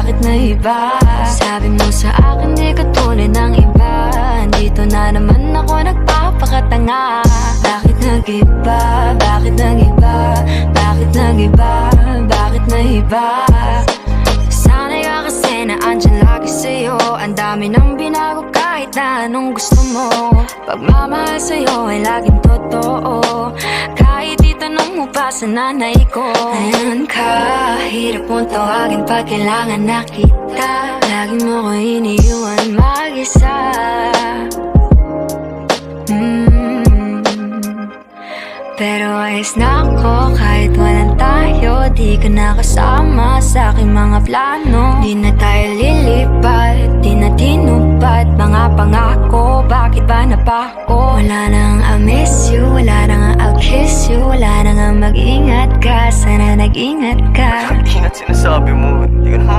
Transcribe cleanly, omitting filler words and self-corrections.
bakit na iba? Sabi mo sa akin di ka tunay ng iba. Dito na naman ako nagpapakatanga. Bakit nag-iba? Bakit nag-iba? Bakit nag-iba? Bakit na iba? Sanay ka kasi na andyan lagi sa'yo. Ang dami nang binago kahit na anong gusto mo. Pagmamahal sa'yo ay laging totoo. Kahit itanong mo pa sa nanay ko. Ayan ka, hirap mong tawagin pag kailangan na kita. Lagi mo ko iniiwan mag-isa. Pero ayos na ako kahit walang tayo. Di ka na kasama sa aking mga plano. Di na tayo lilipat, di na tinupad mga pangako. Bakit ba napako? Wala nang I miss you, wala nang I'll kiss you. Wala nang mag-ingat ka, sana nag-ingat ka. Ingat sinasabi mo, di ka naman